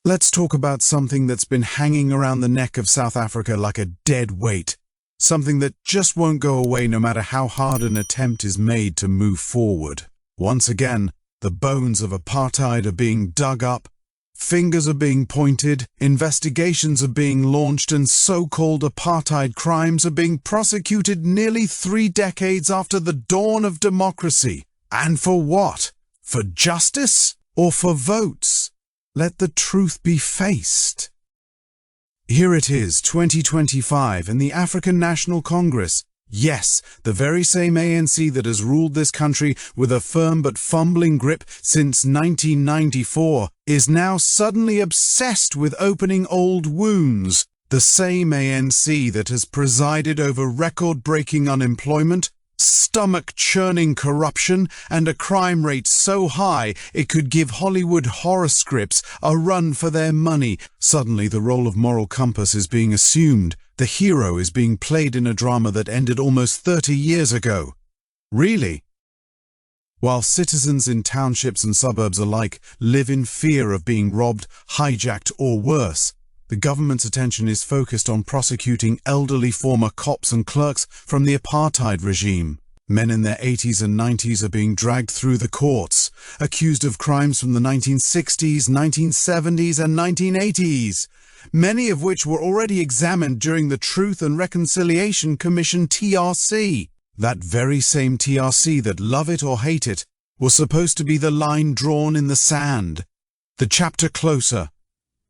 Let's talk about something that's been hanging around the neck of South Africa like a dead weight. Something that just won't go away no matter how hard an attempt is made to move forward. Once again, the bones of apartheid are being dug up, fingers are being pointed, investigations are being launched, and so-called apartheid crimes are being prosecuted nearly 3 decades after the dawn of democracy. And for what? For justice or for votes? Let the truth be faced. Here it is, 2025, and the African National Congress. Yes, the very same ANC that has ruled this country with a firm but fumbling grip since 1994 is now suddenly obsessed with opening old wounds. The same ANC that has presided over record-breaking unemployment, stomach-churning corruption, and a crime rate so high it could give Hollywood horror scripts a run for their money. Suddenly the role of moral compass is being assumed. The hero is being played in a drama that ended almost 30 years ago. Really? While citizens in townships and suburbs alike live in fear of being robbed, hijacked, or worse, the government's attention is focused on prosecuting elderly former cops and clerks from the apartheid regime. Men in their 80s and 90s are being dragged through the courts, accused of crimes from the 1960s, 1970s, and 1980s, many of which were already examined during the Truth and Reconciliation Commission (TRC). That very same TRC that, love it or hate it, was supposed to be the line drawn in the sand. The chapter closer.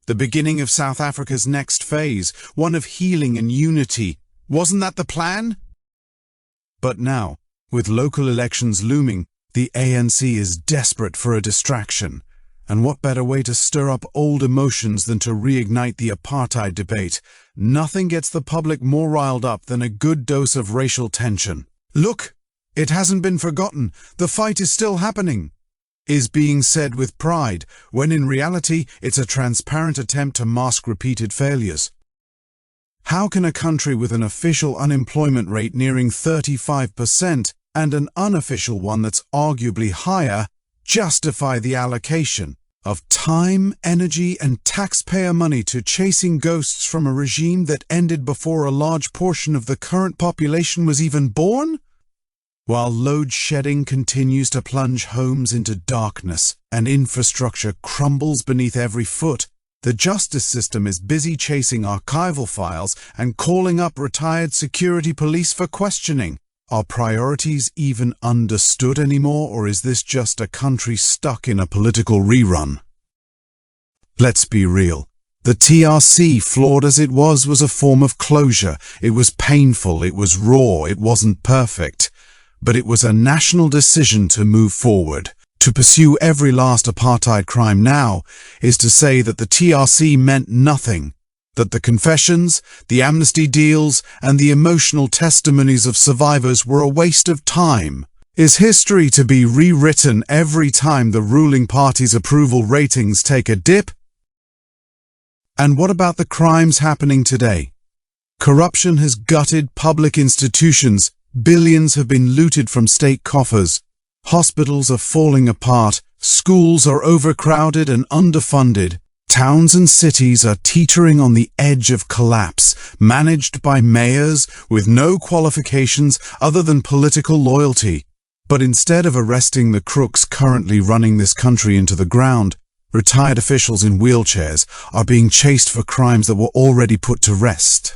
The beginning of South Africa's next phase, one of healing and unity. Wasn't that the plan? But now, with local elections looming, the ANC is desperate for a distraction. And what better way to stir up old emotions than to reignite the apartheid debate? Nothing gets the public more riled up than a good dose of racial tension. Look, it hasn't been forgotten. The fight is still happening, is being said with pride, when in reality it's a transparent attempt to mask repeated failures. How can a country with an official unemployment rate nearing 35% and an unofficial one that's arguably higher justify the allocation of time, energy, and taxpayer money to chasing ghosts from a regime that ended before a large portion of the current population was even born? While load shedding continues to plunge homes into darkness and infrastructure crumbles beneath every foot, the justice system is busy chasing archival files and calling up retired security police for questioning. Are priorities even understood anymore, or is this just a country stuck in a political rerun? Let's be real. The TRC, flawed as it was a form of closure. It was painful, it was raw, it wasn't perfect. But it was a national decision to move forward. To pursue every last apartheid crime now is to say that the TRC meant nothing, that the confessions, the amnesty deals, and the emotional testimonies of survivors were a waste of time. Is history to be rewritten every time the ruling party's approval ratings take a dip? And what about the crimes happening today? Corruption has gutted public institutions. Billions have been looted from state coffers. Hospitals are falling apart. Schools are overcrowded and underfunded. Towns and cities are teetering on the edge of collapse, managed by mayors with no qualifications other than political loyalty. But instead of arresting the crooks currently running this country into the ground, retired officials in wheelchairs are being chased for crimes that were already put to rest.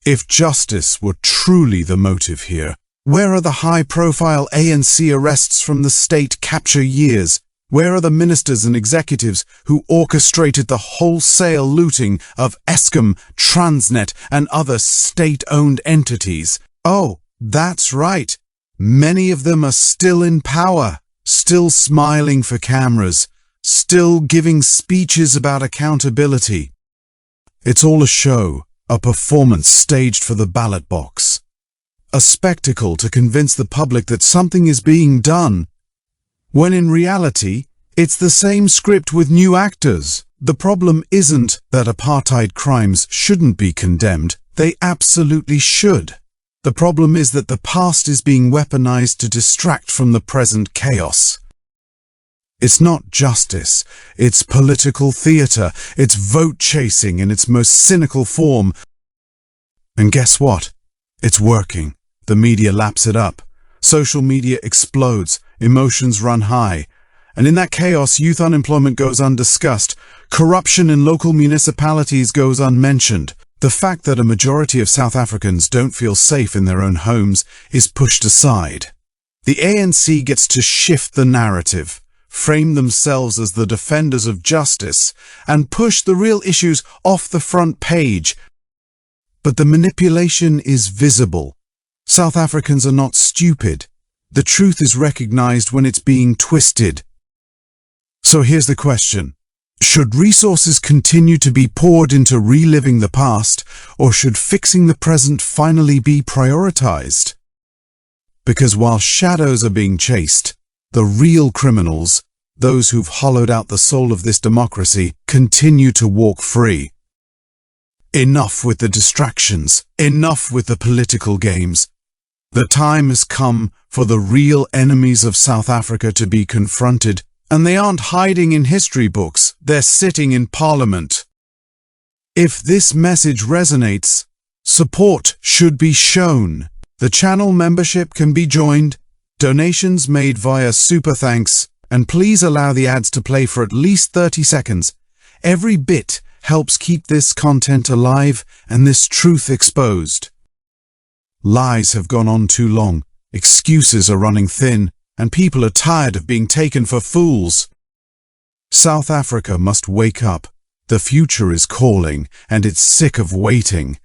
If justice were truly the motive here, where are the high-profile ANC arrests from the state capture years? Where are the ministers and executives who orchestrated the wholesale looting of Eskom, Transnet, and other state-owned entities? Oh, that's right. Many of them are still in power, still smiling for cameras, still giving speeches about accountability. It's all a show. A performance staged for the ballot box. A spectacle to convince the public that something is being done, when in reality, it's the same script with new actors. The problem isn't that apartheid crimes shouldn't be condemned. They absolutely should. The problem is that the past is being weaponized to distract from the present chaos. It's not justice, it's political theatre, it's vote-chasing in its most cynical form. And guess what? It's working. The media laps it up. Social media explodes, emotions run high. And in that chaos, youth unemployment goes undiscussed. Corruption in local municipalities goes unmentioned. The fact that a majority of South Africans don't feel safe in their own homes is pushed aside. The ANC gets to shift the narrative, frame themselves as the defenders of justice, and push the real issues off the front page. But the manipulation is visible. South Africans are not stupid. The truth is recognized when it's being twisted. So here's the question. Should resources continue to be poured into reliving the past, or should fixing the present finally be prioritized? Because while shadows are being chased, the real criminals, those who've hollowed out the soul of this democracy, continue to walk free. Enough with the distractions. Enough with the political games. The time has come for the real enemies of South Africa to be confronted. And they aren't hiding in history books, they're sitting in Parliament. If this message resonates, support should be shown. The channel membership can be joined, donations made via Super Thanks, and please allow the ads to play for at least 30 seconds. Every bit helps keep this content alive and this truth exposed. Lies have gone on too long, excuses are running thin, and people are tired of being taken for fools. South Africa must wake up. The future is calling, and it's sick of waiting.